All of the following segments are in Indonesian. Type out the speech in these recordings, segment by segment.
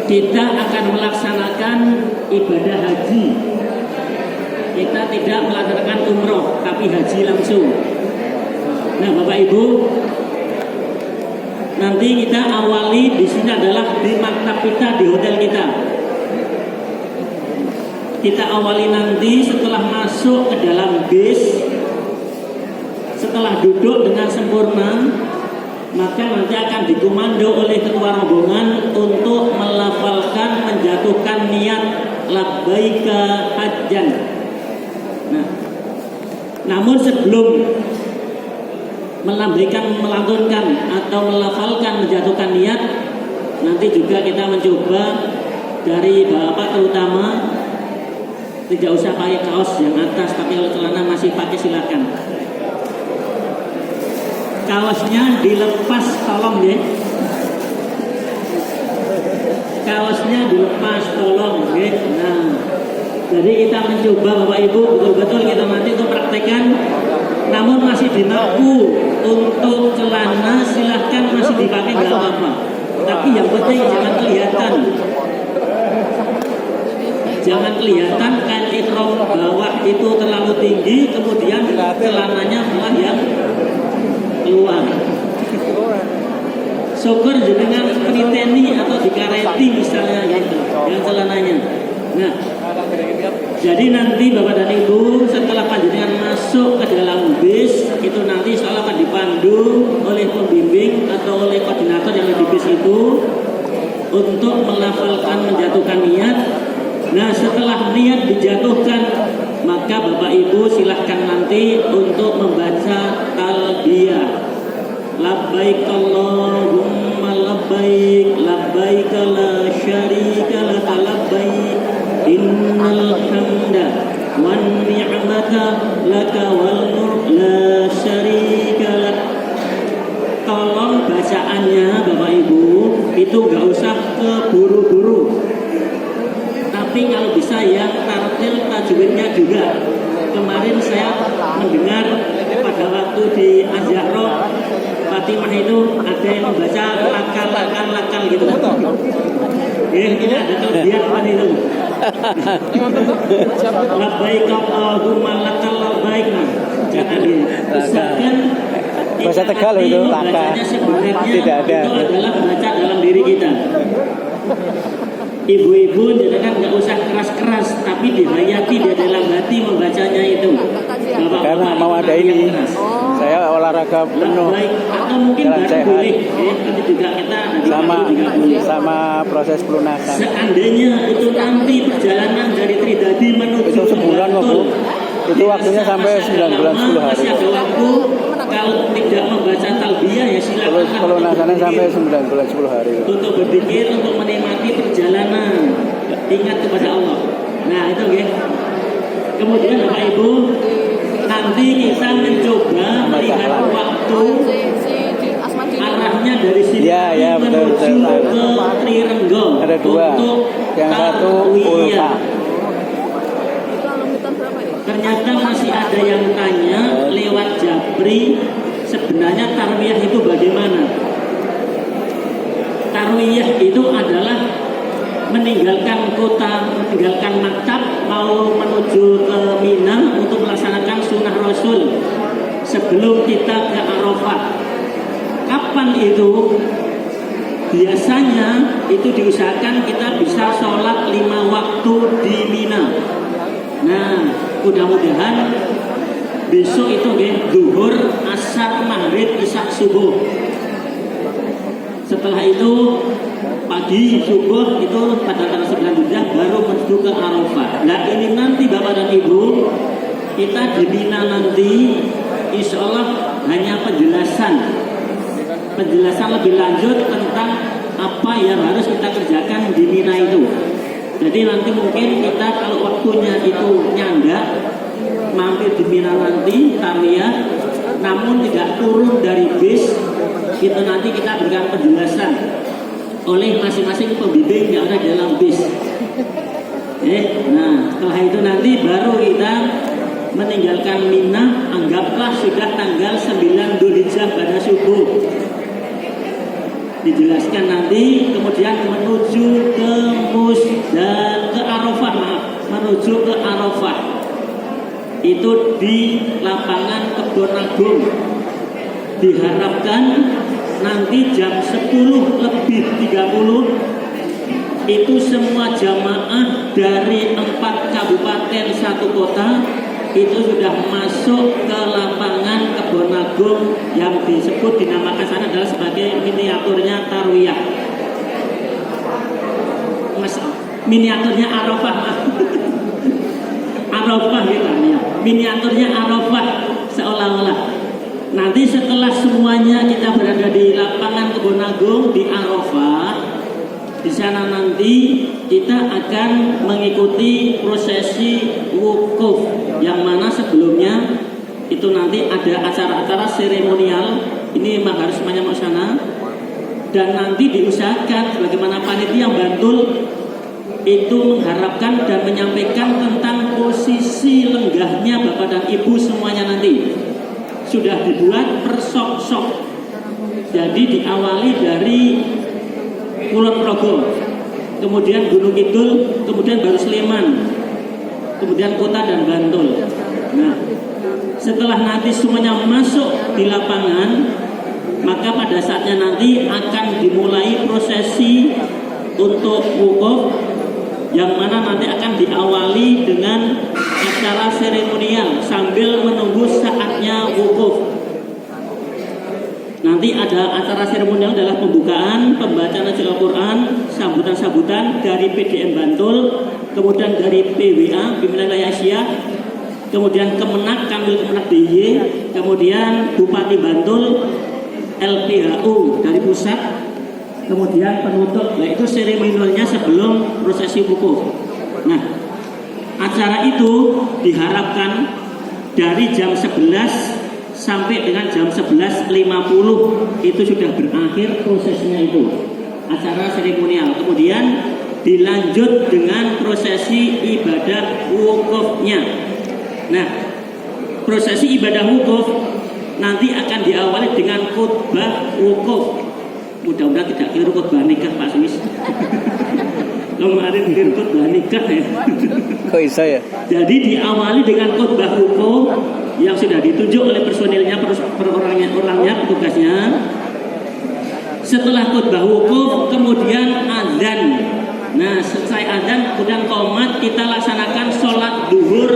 kita akan melaksanakan ibadah haji. Kita tidak melaksanakan umroh, tapi haji langsung. Nah, Bapak Ibu, nanti kita awali di sini adalah di maktab kita, di hotel kita. Kita awali nanti setelah masuk ke dalam bis, setelah duduk dengan sempurna, maka nanti akan dikomando oleh ketua rombongan untuk melafalkan, menjatuhkan niat labbaika hajjan. Nah, namun sebelum melantunkan atau melafalkan, menjatuhkan niat, nanti juga kita mencoba dari bapak terutama tidak usah pakai kaos yang atas, tapi kalau celana masih pakai silakan. Kaosnya dilepas, tolong ya. Kaosnya dilepas, tolong ya. Nah, jadi kita mencoba Bapak Ibu betul-betul kita nanti untuk praktekkan. Namun masih dinaku untuk celana silahkan masih dipakai nggak apa-apa. Tapi yang penting jangan kelihatan. Jangan kelihatan kain ihram bawah itu terlalu tinggi, kemudian celananya malah yang keluar. Syukur dengan peniteni atau dikareti misalnya gitu, yang celananya. Nah, jadi nanti Bapak dan Ibu setelah panjenengan masuk ke dalam bis, itu nanti setelah akan dipandu oleh pembimbing atau oleh koordinator yang ada di bis itu untuk melafalkan, menjatuhkan niat. Nah, setelah niat dijatuhkan, maka Bapak Ibu silahkan nanti untuk membaca talbiyah. Labbaik Allahumma labbaik, labbaik la syarika laka labbaik, innal hamda wan ni'mata laka wal mulk la syarika lak. Tolong bacaannya Bapak Ibu itu nggak usah keburu-buru. Tapi kalau bisa ya tartil tajwidnya juga. Kemarin saya mendengar pada waktu di Azhar Fatimah itu ada yang membaca lakal gitu. Ini ada kelebihan apa itu? Labbaik Allahumma lakal labbaik. Jangan diusahakan. Bahasa Tegal itu laka. Tidak ada. Itu adalah baca dalam diri kita. Ibu-ibu jangan nggak usah keras-keras, tapi dihayati di dalam hati membacanya itu. Karena mau ada ini, saya olahraga penuh. Baik, atau mungkin baru boleh, nanti juga kita sama proses pelunasan. Seandainya itu nanti perjalanan dari Tridadi menuju itu sebulan kok Bu. Itu waktunya sampai 9 bulan 10 hari. Masih ada waktu. Kalau tidak membaca talbiyah ya silakan. Pelunasannya sampai 9 bulan 10 hari. Untuk berpikir, untuk menikmati perjalanan, ingat kepada Allah. Nah itu ya. Kemudian Bapak Ibu, nanti kita mencoba melihat waktu arahnya dari sini menuju ke Trirenggong. Ada dua. Yang satu Ulfa. Ternyata masih ada yang tanya lewat Japri, sebenarnya tarwiyah itu bagaimana? Tarwiyah itu adalah meninggalkan kota, meninggalkan maktab, mau menuju ke Mina untuk melaksanakan sunnah Rasul sebelum kita ke Arafah. Kapan itu? Biasanya itu diusahakan kita bisa sholat 5 waktu di Mina. Nah, mudah-mudahan besok itu zuhur, asar, maghrib, isya, subuh. Setelah itu pagi subuh itu pada tanggal 9 Dzulhijjah baru menuju ke Arafah. Nah ini nanti Bapak dan Ibu, kita di Mina nanti insya Allah hanya penjelasan lebih lanjut tentang apa yang harus kita kerjakan di Mina itu. Jadi nanti mungkin kita kalau waktunya itu nyangga mampir di Mina nanti tarwiyah, namun tidak turun dari bis, itu nanti kita berikan penjelasan oleh masing-masing pembimbing yang ada di dalam bis. Nah setelah itu nanti baru kita meninggalkan Mina, anggaplah sudah tanggal 9 Dzulhijjah pada subuh. Dijelaskan nanti, kemudian menuju ke itu di lapangan Kebon Agung. Diharapkan nanti jam 10 lebih 30 itu semua jamaah dari 4 kabupaten 1 kota itu sudah masuk ke lapangan Kebon Agung yang disebut dinamakan sana adalah sebagai miniaturnya Tarwiyah. Miniaturnya Arafah. Arafah gitu ya. Miniaturnya Arafah seolah-olah. Nanti setelah semuanya kita berada di lapangan Kebon Agung di Arafah, di sana nanti kita akan mengikuti prosesi wukuf yang mana sebelumnya itu nanti ada acara-acara seremonial. Ini memang harus semuanya mau sana, dan nanti diusahakan bagaimana panitia Bantul itu mengharapkan dan menyampaikan tentang posisi lenggahnya Bapak dan Ibu semuanya nanti sudah dibuat per sok-sok. Jadi diawali dari Kulon Progo, kemudian Gunung Kidul, kemudian baru Sleman, kemudian Kota dan Bantul. Nah, setelah nanti semuanya masuk di lapangan, maka pada saatnya nanti akan dimulai prosesi untuk wukuf, yang mana nanti akan diawali dengan acara seremonial sambil menunggu saatnya wukuf. Nanti ada acara seremonial adalah pembukaan, pembacaan Al-Quran, sambutan-sambutan dari PDM Bantul, kemudian dari PWA, Pimpinan Wilayah Asia, kemudian Kemenak, Kamil Kemenak DIY, kemudian Bupati Bantul, LPHU dari pusat, kemudian penutup, yaitu seremonialnya sebelum prosesi wukuf. Nah, acara itu diharapkan dari jam 11 sampai dengan jam 11.50 itu sudah berakhir prosesnya itu, acara seremonial. Kemudian dilanjut dengan prosesi ibadah wukufnya. Nah, prosesi ibadah wukuf nanti akan diawali dengan khutbah wukuf. Mudah-mudahan tidak kira khutbah nikah Pak Suis. Kemarin kira khutbah nikah ya. Kok bisa ya? Jadi diawali dengan khutbah wukuf yang sudah ditunjuk oleh personilnya, orangnya, petugasnya. Setelah khutbah wukuf, kemudian azan. Nah, selesai azan, kemudian qomat, kita laksanakan sholat duhur,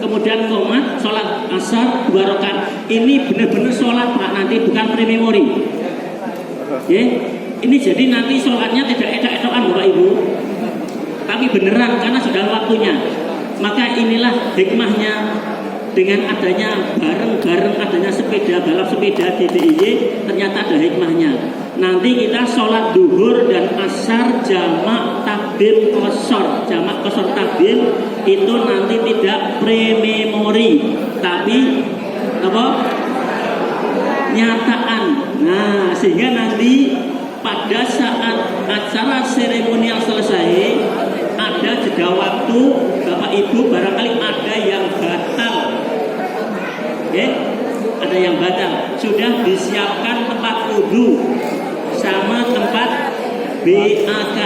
kemudian qomat, sholat asar, 2 rakaat. Ini benar-benar sholat Pak, nanti bukan pre-memori. Ya, ini jadi nanti sholatnya tidak edak-edakan Bapak Ibu, tapi beneran karena sudah waktunya. Maka inilah hikmahnya dengan adanya bareng-bareng adanya sepeda, balap sepeda di DIY, ternyata ada hikmahnya. Nanti kita sholat duhur dan asar jamak takdim qashar. Jamak qashar takdim itu nanti tidak pre-memori, tapi apa? Nyataan. Nah, sehingga nanti pada saat acara seremonial selesai ada jeda waktu, Bapak Ibu barangkali ada yang batal. Oke? Ada yang batal. Sudah disiapkan tempat wudhu sama tempat BAK.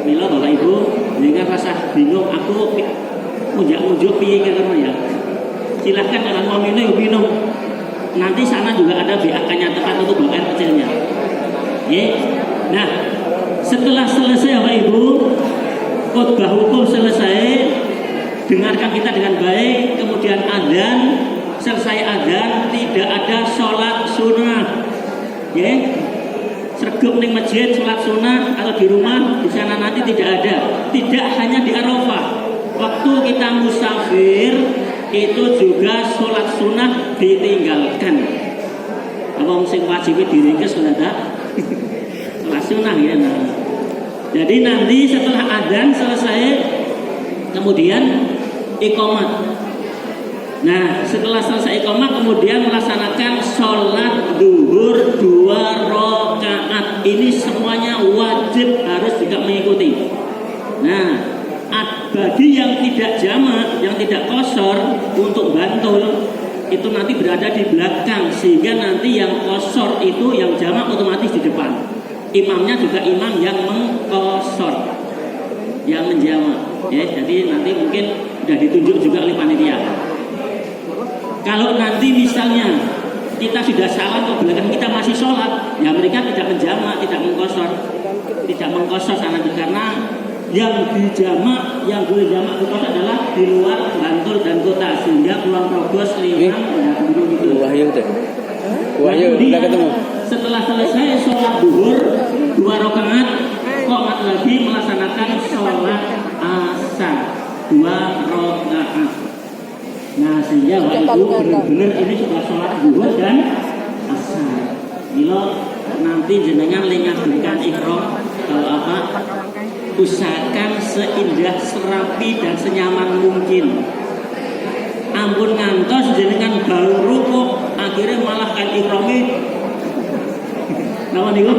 Mila Bapak Ibu, jangan rasa bingung aku mujuk piye kan ya. Silahkan kalau mau minum. Nanti sana juga ada BAK-nya, tempat untuk buang air kecilnya. Ya. Nah, setelah selesai Bapak Ibu, khutbah wukuf selesai, dengarkan kita dengan baik, kemudian adzan, selesai adzan tidak ada sholat sunnah. Ya. Sergap ning masjid sholat sunnah atau di rumah di sana nanti tidak ada. Tidak hanya di Arafah. Waktu kita musafir itu juga sholat sunnah ditinggalkan. Apa sing wajib diringkes sudah tak? Sholat sunnah ya. Nah. Jadi nanti setelah adzan selesai, kemudian iqamah. Nah, setelah selesai iqamah kemudian melaksanakan sholat duhur 2 rakaat. Ini semuanya wajib harus juga mengikuti. Nah, bagi yang tidak jamak, yang tidak qashar untuk Bantul itu nanti berada di belakang, sehingga nanti yang qashar itu yang jamak otomatis di depan. Imamnya juga imam yang mengqashar, yang menjamak. Ya, jadi nanti mungkin sudah ditunjuk juga oleh panitia. Kalau nanti misalnya kita sudah salah ke belakang kita masih sholat, ya mereka tidak menjamak, tidak mengkosor sana, karena yang dijamak, yang boleh jamak di kota adalah di luar Bantul dan kota, sehingga Kulon Progo, Sleman, gitu. Wahyu deh. Wahyu udah ketemu. Setelah selesai sholat duhur 2 rakaat, qomat lagi melaksanakan sholat asar 2 rakaat. Nah, sehingga Ibu benar-benar ini sudah sholat duhur dan asar. Milo nanti jenengan lengadukan ikhram, kalau apa, usahakan seindah, serapi dan senyaman mungkin. Ampun ngantos jenengan baru kok akhirnya malah kan ikrami nama niku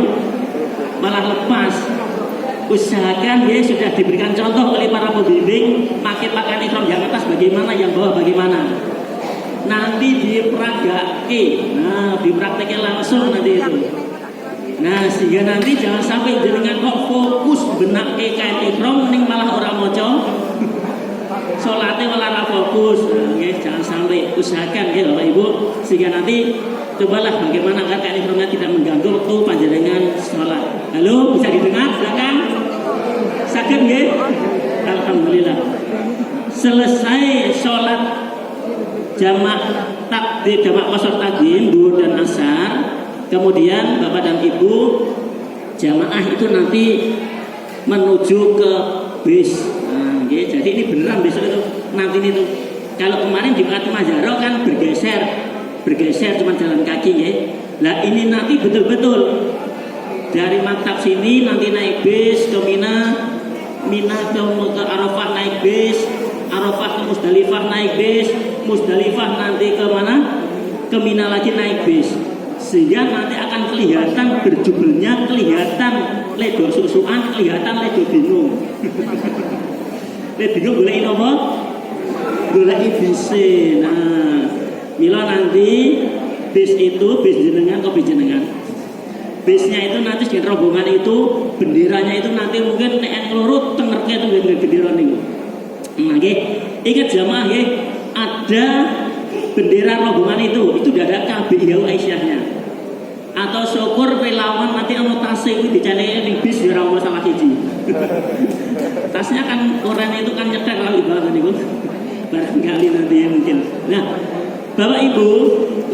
malah lepas. Usahakan ya sudah diberikan contoh oleh para pembimbing pakai pakaian ihram yang atas bagaimana, yang bawah bagaimana. Nanti dipraktekkan langsung nanti itu. Nah, sehingga nanti jangan sampai jenengan kok fokus benak kain ihram ning malah orang moco. Salatnya malah fokus. Nggih, jangan sampai, usahakan ya Bapak Ibu, sehingga nanti cobalah bagaimana agar kain ihramnya tidak mengganggu waktu panjenengan sholat. Halo, bisa didengar? Silakan. Sakit nggih? Alhamdulillah. Selesai sholat jamak takdim, jamak qasar takdim, duhur dan asar. Kemudian Bapak dan Ibu jamaah itu nanti menuju ke bis. Nah, jadi ini beneran besok itu nanti itu. Kalau kemarin di Batu Majaro kan bergeser cuma jalan kaki ya. Nah ini nanti betul-betul dari maktab sini nanti naik bis ke Mina ke Arafah naik bis, Arafah ke Musdalifah naik bis, Musdalifah nanti ke mana? Ke Mina lagi naik bis. Sehingga nanti akan kelihatan berjubelnya, kelihatan ledo susuan, kelihatan ledo bingung. Ledo bingung boleh apa? Boleh bise. Nah, mila nanti bis itu bis jenengan atau bis jenengan. Bisnya itu nanti di rombongan itu benderanya itu nanti mungkin nek nglurut tengerke itu bendera niku. Nggih, ingat jamaah nggih, ada bendera rombongan itu udah ada KBIU Aisyahnya. Atau syukur relawan nanti anu tasnya itu dicanai ning bis ya ora masalah siji. Tasnya kan orang itu kan nyetek kali banget niku. Barangkali nanti ya mungkin. Nah, Bapak Ibu,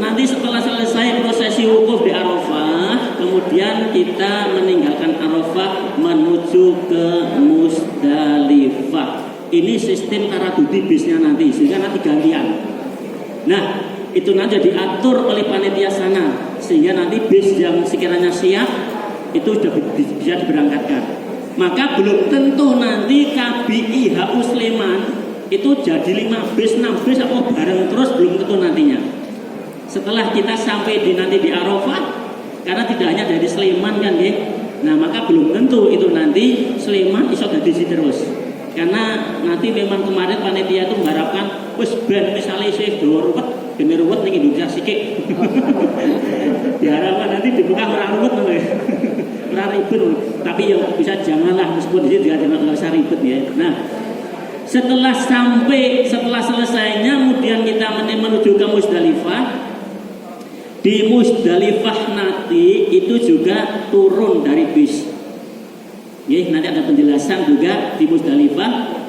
nanti setelah selesai prosesi wukuf di Arafah, kemudian kita meninggalkan Arafah menuju ke Musdalifah. Ini sistem taradudi bisnya nanti, sehingga nanti gantian. Nah, itu nanti diatur oleh panitia sana, sehingga nanti bis yang sekiranya siap itu sudah bisa diberangkatkan. Maka belum tentu nanti KBI HU Sleman itu jadi 5 bis, 6 bis atau bareng terus, belum tentu nantinya. Setelah kita sampai nanti di Arafah, karena tidak hanya dari Sleman kan ya, nah maka belum tentu itu nanti Sleman iso dadi terus. Karena nanti memang kemarin panitia itu mengharapkan wis ben misalnya saya ruwet, ben ruwet ning Indonesia sikik. Diharapkan nanti dibuka ora ruwet lho ya. Ora ribet. Tapi ya bisa janganlah, meskipun di sini jangan usah ribet ya. Nah, setelah selesainya kemudian kita menuju ke Musdalifah. Di Musdalifah nanti itu juga turun dari bis. Ya, nanti ada penjelasan juga di Musdalifah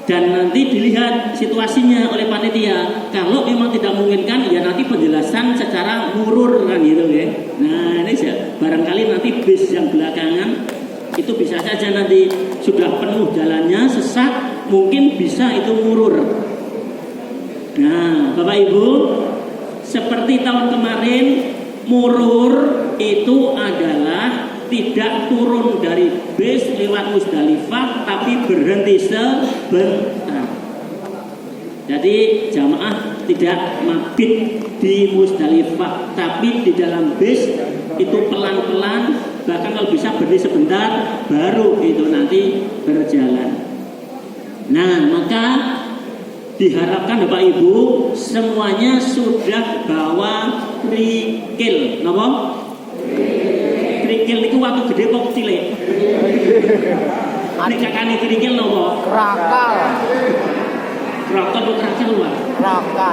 dan nanti dilihat situasinya oleh panitia. Kalau memang tidak memungkinkan, ya nanti penjelasan secara murur kan gitu ya. Nah, ini barangkali nanti bis yang belakangan itu bisa saja nanti sudah penuh jalannya, sesak, mungkin bisa itu murur. Nah, Bapak Ibu, seperti tahun kemarin, murur itu adalah tidak turun dari bis lewat Musdalifah, tapi berhenti sebentar. Jadi jamaah tidak mabit di Musdalifah, tapi di dalam bis itu pelan-pelan, bahkan kalau bisa berhenti sebentar, baru itu nanti berjalan. Nah, maka diharapkan Bapak Ibu semuanya sudah bawa krikil, napa? Krikil itu waktu gede kok cilik. Nek kakane krikil napa? Rakal. Rokan putra keluar. Raka.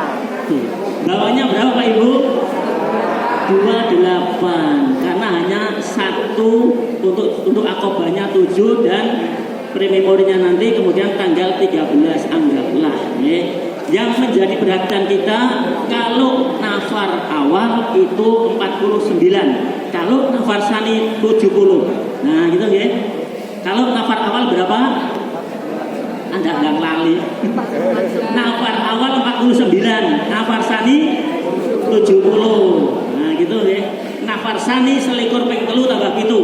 Bawahnya berapa Pak Ibu? 28 karena hanya satu untuk akobahnya 7 dan prememorinya nanti kemudian tanggal 13 anggaplah ya. Yang menjadi perhatian kita kalau nafar awal itu 49, kalau nafar sani 70. Nah gitu ya. Kalau nafar awal berapa? Anda nggak lali. Nafar awal 49, nafar sani 70. Nah gitu ya. Nafar sani selikur ping telu tambah pitu.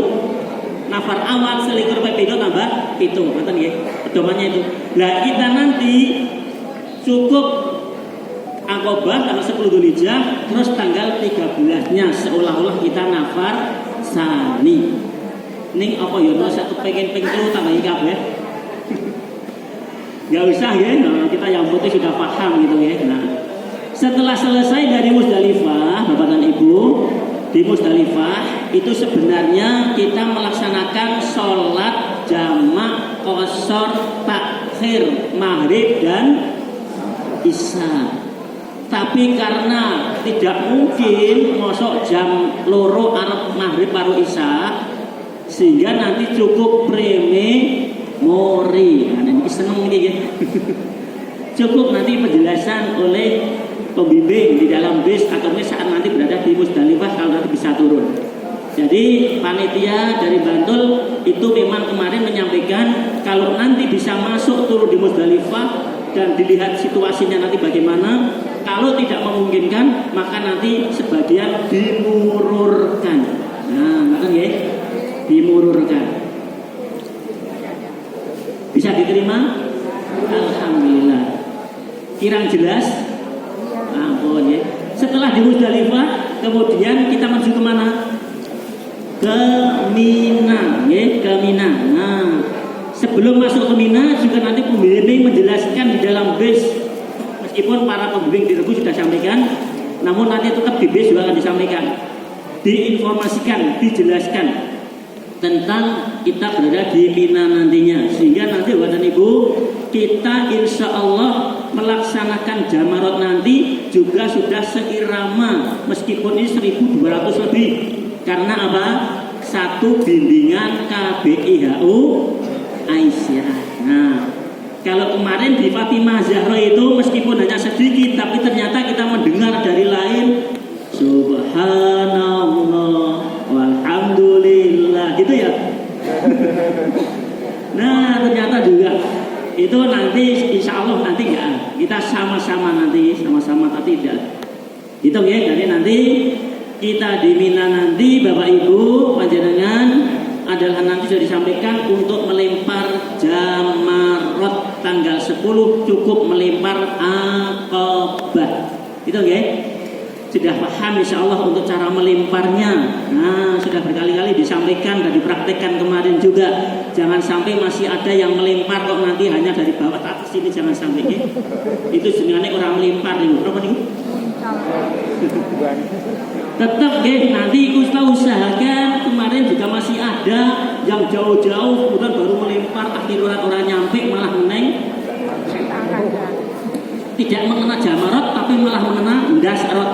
Nafar awal selikur ping pitu tambah pitu. Ngoten nggih. Pedomannya itu. Lah kita nanti cukup akobah tanggal 10 Dzulhijjah terus tanggal 13-nya seolah-olah kita nafar sani. Ning apa ya satu pengen ping telu tambahi kabeh. Gak usah ya, nah, kita yang putih sudah paham gitu ya. Nah, setelah selesai dari Musdalifah, Bapak dan Ibu, di Musdalifah itu sebenarnya kita melaksanakan sholat jamak qashar takhir maghrib dan isya. Tapi karena tidak mungkin masuk jam loro arep maghrib baru isya, sehingga nanti cukup mori. Nah, ini seneng ini ya. Cukup nanti penjelasan oleh pembimbing di dalam bis atau saat nanti berada di Musdalifah kalau nanti bisa turun. Jadi panitia dari Bantul itu memang kemarin menyampaikan kalau nanti bisa masuk turun di Musdalifah dan dilihat situasinya nanti bagaimana. Kalau tidak memungkinkan maka nanti sebagian dimururkan. Nah, ngerti ya? Dimururkan. Bisa diterima? Alhamdulillah. Kirang jelas? Ampun ya. Setelah di Musdalifah, kemudian kita menuju kemana? Ke Mina, ya, ke Mina. Nah, sebelum masuk ke Mina juga nanti pembimbing menjelaskan di dalam bis. Meskipun para pembimbing di Rebu sudah sampaikan, namun nanti tetap di bis juga akan disampaikan, diinformasikan, dijelaskan tentang kita berada di Mina nantinya, sehingga nanti Bapak dan Ibu kita insya Allah melaksanakan Jamarot nanti juga sudah seirama meskipun ini 1.200 lebih karena apa? Satu bimbingan KBIHU Aisyah. Nah, kalau kemarin di Fatimah Zahra itu meskipun hanya sedikit tapi ternyata kita mendengar dari lain Subhanallah walhamdulillah gitu ya. Nah ternyata juga itu nanti insya Allah nanti ya kita sama-sama nanti sama-sama tapi tidak gitu ya. Jadi nanti kita di Mina nanti Bapak Ibu panjenengan adalah nanti sudah disampaikan untuk melempar jamarot tanggal 10 cukup melempar akobah gitu ya. Sudah paham insya Allah untuk cara melemparnya. Nah sudah berkali-kali disampaikan dan dipraktekkan kemarin juga. Jangan sampai masih ada yang melempar kok nanti hanya dari bawah ke atas ini, jangan sampai ya. Itu sebenarnya orang melempar nih. Apa nih? Tetap ya nanti kita usahakan. Kemarin juga masih ada yang jauh-jauh kemudian baru melempar akhirnya orang nyampe malah meneng. Tidak mengena jamarot tapi malah mengena dasarot.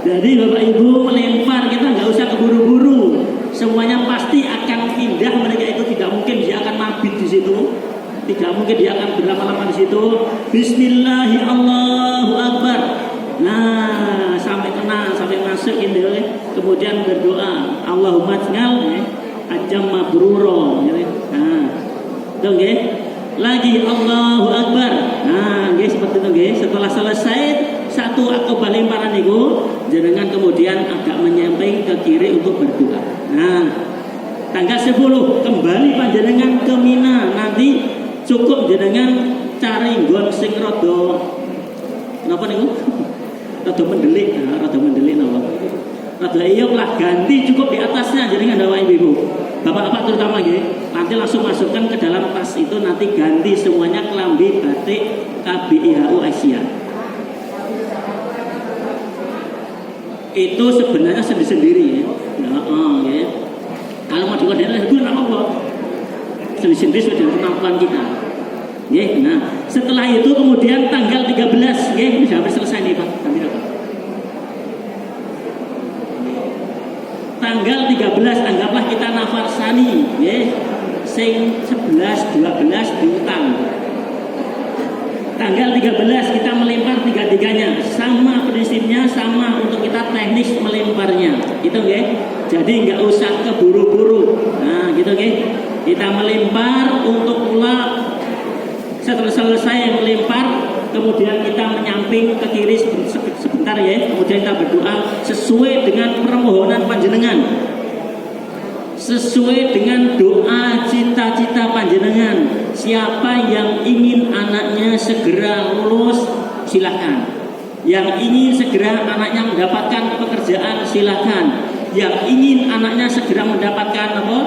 Jadi Bapak Ibu melempar kita nggak usah keburu-buru. Semuanya pasti akan pindah. Mereka itu tidak mungkin dia akan mabit di situ. Tidak mungkin dia akan berlama-lama di situ. Bismillahirrahmanirrahim Allahu Akbar. Nah sampai kena sampai masuk ini kemudian berdoa Allahumma jnal ajam mabruro. Nah dong ya. Lagi Allahu Akbar. Nah, guys seperti itu guys. Setelah selesai satu akobah lemparan itu, jenengan kemudian agak menyamping ke kiri untuk berdoa. Nah, tanggal 10 kembali panjenengan ke Mina. Nanti cukup jenengan cari nggon sing rada napa niku? Rada mendelik, rada mendelik napa? Rada iya lah ganti cukup di atasnya jenengan Bapak Ibu. Bapak-bapak terutama ya, nanti langsung masukkan ke dalam tas itu nanti ganti semuanya kelambi batik KBIHU Asia. Itu sebenarnya sendiri-sendiri ya. Ya. Kalau mau dikoordinasi itu apa? Sendiri-sendiri sudah kemampuan kita. Ya, nah, setelah itu kemudian tanggal 13, ya, ini sudah hampir selesai nih Pak. Tanggal 13 anggaplah kita nafar sani, ya, sing 11, 12 diutang. Tanggal 13 kita melempar tiga-tiganya, sama prinsipnya, sama untuk kita teknis melemparnya, gitu ya. Jadi nggak usah keburu-buru, nah gitu ya. Kita melempar untuk pula setelah selesai melempar, kemudian kita menyamping ke kiri sebentar ya, kemudian kita berdoa sesuai dengan permohonan panjenengan, sesuai dengan doa cita-cita panjenengan. Siapa yang ingin anaknya segera lulus, silakan. Yang ingin segera anaknya mendapatkan pekerjaan, silakan. Yang ingin anaknya segera mendapatkan apa?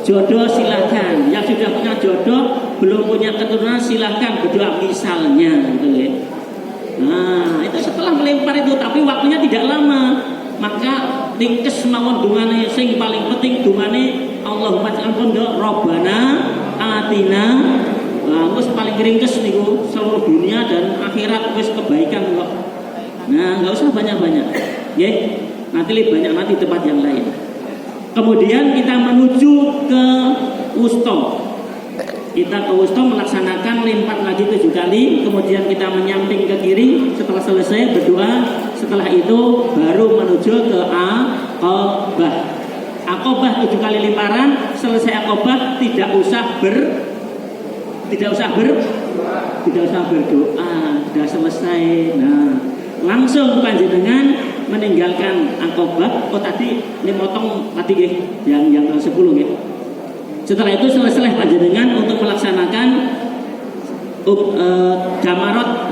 Jodoh, silakan. Yang sudah punya jodoh, belum punya keturunan, silakan berdoa misalnya, gitu ya. Nah, itu setelah melempar itu, tapi waktunya tidak lama. Maka ringkes mawon dungane sing paling penting dungane Allahumma ja'alna Rabbana atina. Nah, wis paling ringkes niku seluruh dunia dan akhirat wis kebaikan kok. Nah, enggak usah banyak-banyak. Nggih. Nanti lebih banyak nanti tempat yang lain. Kemudian kita menuju ke wusta. Kita ke wusta melaksanakan lempar lagi 7 kali, kemudian kita menyamping ke kiri. Setelah selesai berdoa, setelah itu baru menuju ke Aqabah. Aqabah 7 kali lemparan, selesai Aqabah tidak usah berdoa, sudah selesai. Nah, langsung panjenengan meninggalkan Aqabah. Oh tadi ini motong tadi yang 10 ya. Setelah itu selesai panjenengan untuk melaksanakan jamarot,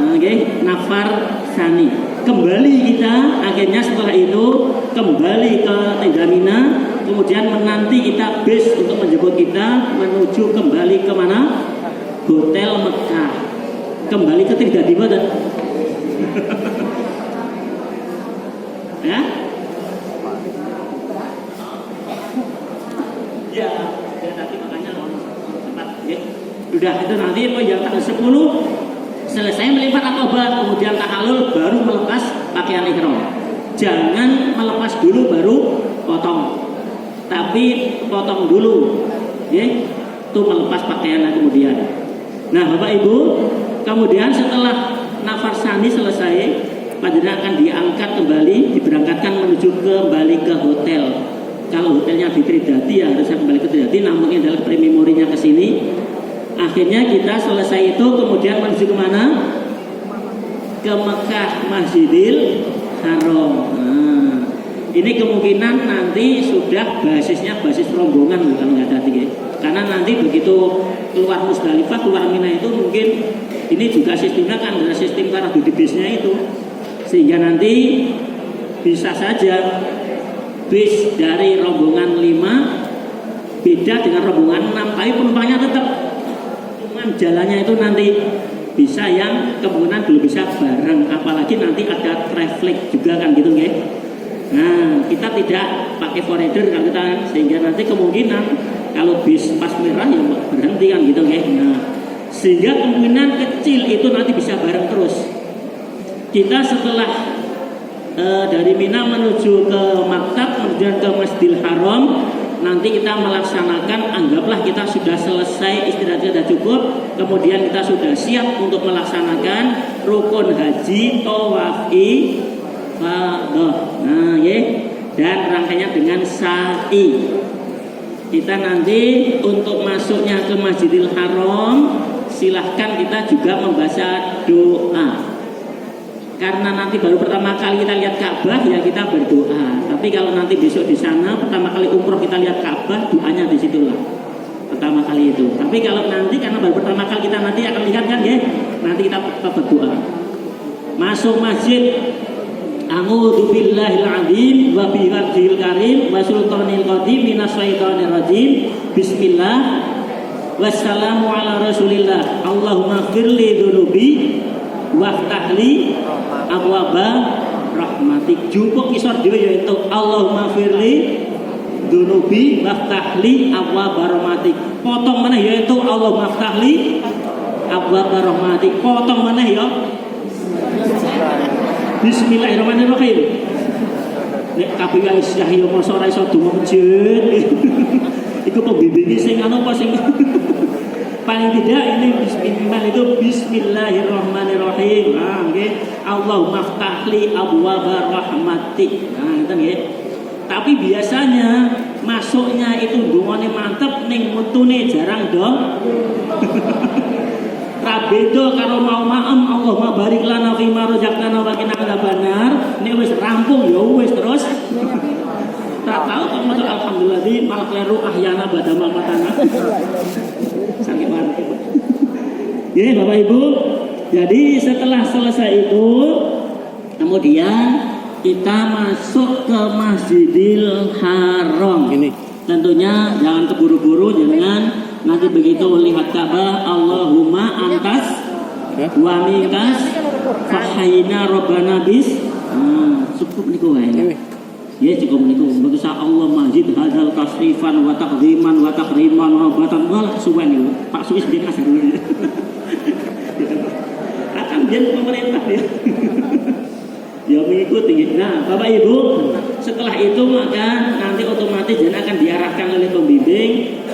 nafar sani. Kembali kita akhirnya setelah itu kembali ke tenda Mina, kemudian menanti kita bis untuk menjemput kita menuju kembali ke mana? Hotel Mekah. Kembali ke Tenda di mana? Ya? Ya, nanti makanya cepat ya. Udah itu nanti yang tanggal 10 selesai melempar Aqabah, kemudian tahallul baru melepas pakaian ihram. Jangan melepas dulu baru potong. Tapi potong dulu. Ya. Itu melepas pakaian kemudian. Nah, Bapak Ibu, kemudian setelah nafar sani selesai, panjenengan akan diangkat kembali, diberangkatkan menuju kembali ke hotel. Kalau hotelnya di Tridati ya harusnya kembali ke Tridati, namun adalah pre-memorinya ke sini. Akhirnya kita selesai itu kemudian menuju kemana? Ke Mekah, Masjidil Haram. Nah, ini kemungkinan nanti sudah basisnya basis rombongan kalau nggak ada tiga. Karena nanti begitu keluar Musdalifah, keluar Mina itu mungkin ini juga sistemnya kan adalah sistem taradudi bisnya itu. Sehingga nanti bisa saja bis dari rombongan 5 beda dengan rombongan 6, tapi penumpangnya tetap, cuman jalannya itu nanti bisa yang kemungkinan belum bisa bareng, apalagi nanti ada traffic juga kan gitu ya. Nah, kita tidak pakai forwarder kan kita, sehingga nanti kemungkinan kalau bis pas merah ya berhenti kan gitu ya. Nah, sehingga kemungkinan kecil itu nanti bisa bareng terus. Kita setelah dari Mina menuju ke Maktab, kemudian ke Masjidil Haram, nanti kita melaksanakan, anggaplah kita sudah selesai, istirahatnya sudah cukup, kemudian kita sudah siap untuk melaksanakan rukun haji, tawaf ifadah. Nah, ya, dan rangkaiannya dengan sa'i. Kita nanti untuk masuknya ke Masjidil Haram, silahkan kita juga membaca doa. Karena nanti baru pertama kali kita lihat Ka'bah ya kita berdoa. Tapi kalau nanti besok di sana pertama kali umroh kita lihat Ka'bah, doanya di situlah pertama kali itu. Tapi kalau nanti karena baru pertama kali kita nanti akan lihat kan ya, nanti kita berdoa. Masuk masjid, a'udzu billahil azim wa bi wajhil karim wa sultanil qadim minas syaitonir rajim. Bismillah. Wassalamu ala Rasulillah. Allahumma firli dzunubi waftahli abwaba rahmatik. Jupuk isor dhewe yaitu Allahumma firli dzunubi waftahli abwaaba rahmatik. Potong meneh yaitu Allah maftahli abwaaba rahmatik. Potong meneh ya. Bismillahirrahmanirrahim. Nek kabeh wis ya mosok ora iso donga masjid. Iku pembimbingi sing anu apa sing paling tidak ini bismillah itu bismillahirrahmanirrahim. Nah, nggih. Allahumma ftahli abwaaba rahmatik. Nah, ngoten nggih. Tapi biasanya masuknya itu dungane mantep ning mutune jarang dong. Rabedo karo mau maem Allahumma barik lana fi ma razaqtana wa qina adzabannar. Nek wis rampung ya wis terus. Tak tahu kok maca alhamdulillah di malah kleru ahyana badama matana. Sakit banget. Ya Bapak Ibu, jadi setelah selesai itu kemudian kita masuk ke Masjidil Haram. Ini. Tentunya jangan keburu-buru, jangan nanti begitu lihat Ka'bah Allahumma antas wa minkas fahayna rabbana bis. Cukup niku wae. Ya cukup niku. Begitu Allah masjid hadzal tasrifan wa taqdiman wa takriman wa batan wal suwan niku. Pak Suis dia kasar dulu. Akan dia pemerintah ya. Ya mengikuti. Nah, Bapak Ibu, setelah itu maka nanti otomatis dan akan diarahkan oleh pembimbing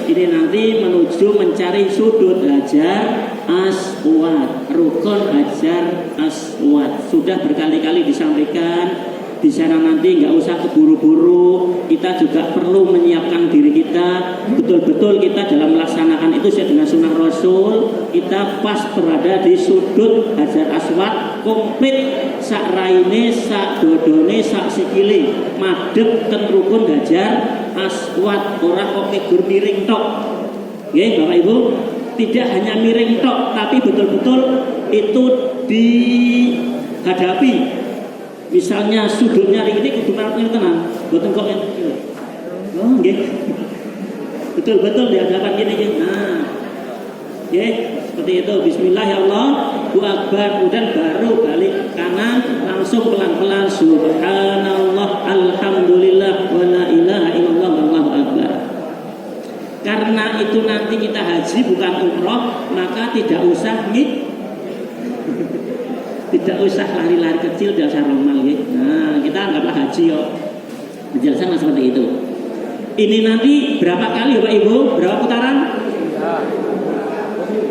ini nanti menuju mencari sudut Hajar Aswad, rukun Hajar Aswad. Sudah berkali-kali disampaikan di sana nanti nggak usah keburu-buru. Kita juga perlu menyiapkan diri kita betul-betul kita dalam melaksanakan itu sesuai dengan sunnah Rasul. Kita pas berada di sudut Hajar Aswad, komplit sak raine, sak dodone, sak sikile madhep ten rukun Hajar Aswad. Ora kok figur miring tok. Nggih, Bapak Ibu, tidak hanya miring tok, tapi betul-betul itu dihadapi. Misalnya sudutnya ini kudu marang tenan, mboten kok ngene. Oh, nggih. Betul-betul di hadapan gini. Nah. Nggih, seperti itu. Bismillah ya Allah, Allahu akbar, kemudian baru balik kanan langsung pelan-pelan subhanallah alhamdulillah wa la ilaha illallah wallahu akbar. Karena itu nanti kita haji bukan umroh, maka tidak usah tidak usah lari-lari kecil, tidak usah romal ya. Nah, kita anggaplah haji yo. Penjelasan seperti itu. Ini nanti berapa kali Bapak Ibu? Berapa putaran?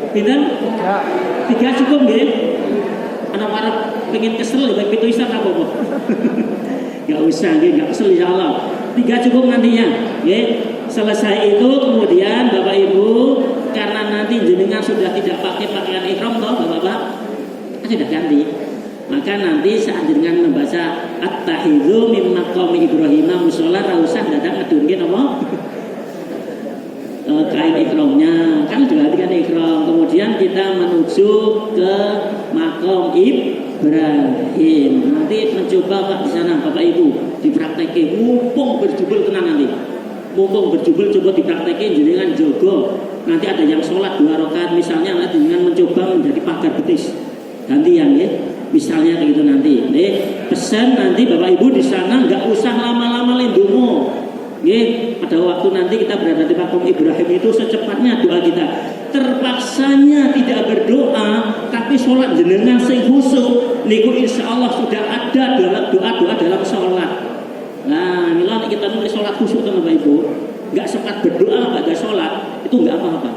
3. Pinten? 3 cukup nggih. Anak arep pengen kesel baik pitu isan apa kok? Enggak usah nggih, enggak kesel insyaallah. 3 cukup nantinya, nggih. Selesai itu kemudian Bapak Ibu karena nanti jenengan sudah tidak pakai pakaian ihram toh Bapak-bapak. Sudah ganti, maka nanti saat dengan membaca at-tahidzu min maqami Ibrahim musholla ra usah dadak ngedurke napa kain ihramnya kan sudah ganti kan ihram. Kemudian kita menuju ke makom Ibrahim. Nanti mencoba Pak di sana Bapak Ibu dipraktekke mumpung berjubel tenan nanti. Mumpung berjubel coba dipraktekke jenengan jogo. Nanti ada yang sholat 2 rakaat misalnya nanti dengan mencoba menjadi pagar betis. Gantian ya, misalnya kayak gitu nanti. Pesan nanti Bapak Ibu di sana nggak usah lama-lama lindungu. Pada waktu nanti kita berada di makom Ibrahim itu secepatnya doa kita. Terpaksanya tidak berdoa, tapi sholat jenengan sing khusyuk. Niku insya Allah sudah ada dalam doa-doa dalam sholat. Nah, inilah kita nulis sholat khusyuk teman Bapak Ibu. Nggak sempat berdoa pada sholat itu nggak apa-apa.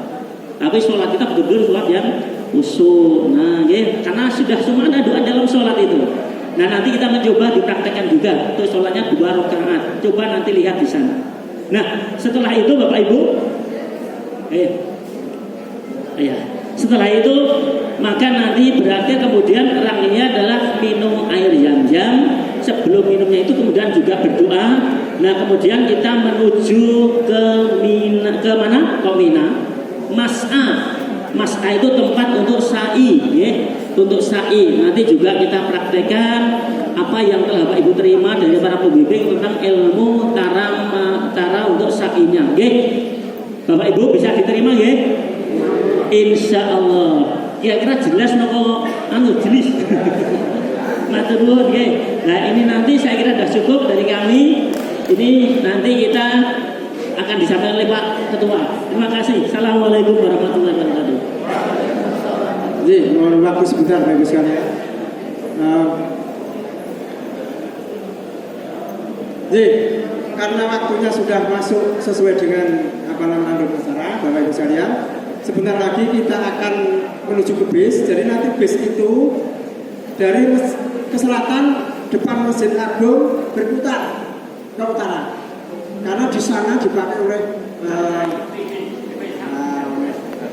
Tapi sholat kita betul-betul sholat yang khusyuk. Nah, ya, karena sudah semua ada doa dalam sholat itu. Nah, nanti kita mencoba dipraktekkan juga. Untuk sholatnya 2 rakaat. Coba nanti lihat di sana. Nah, setelah itu Bapak Ibu, setelah itu maka nanti berarti kemudian rangkaiannya adalah minum air Zam-Zam. Sebelum minumnya itu kemudian juga berdoa. Nah, kemudian kita menuju ke Mina, ke mana? Ke Mina. Mas'a itu tempat untuk sa'i, ya. Untuk sa'i. Nanti juga kita praktekkan apa yang telah Bapak Ibu terima dari para pembimbing tentang ilmu cara untuk sa'inya, ya. Bapak Ibu bisa diterima, ya. Insya Allah. Kira-kira jelas nopo jelas. Matur nuwun, ya. Nah, ini nanti saya kira sudah cukup dari kami. Ini nanti kita disampaikan oleh Pak Ketua. Terima kasih. Assalamualaikum warahmatullahi wabarakatuh. Jadi, mohon waktu sebentar Bapak Ibu sekalian. Jadi, karena waktunya sudah masuk sesuai dengan alur acara, Bapak Ibu sekalian, sebentar lagi kita akan menuju ke bis. Jadi nanti bis itu dari ke selatan depan Masjid Agung berputar ke utara. Karena di sana dipakai oleh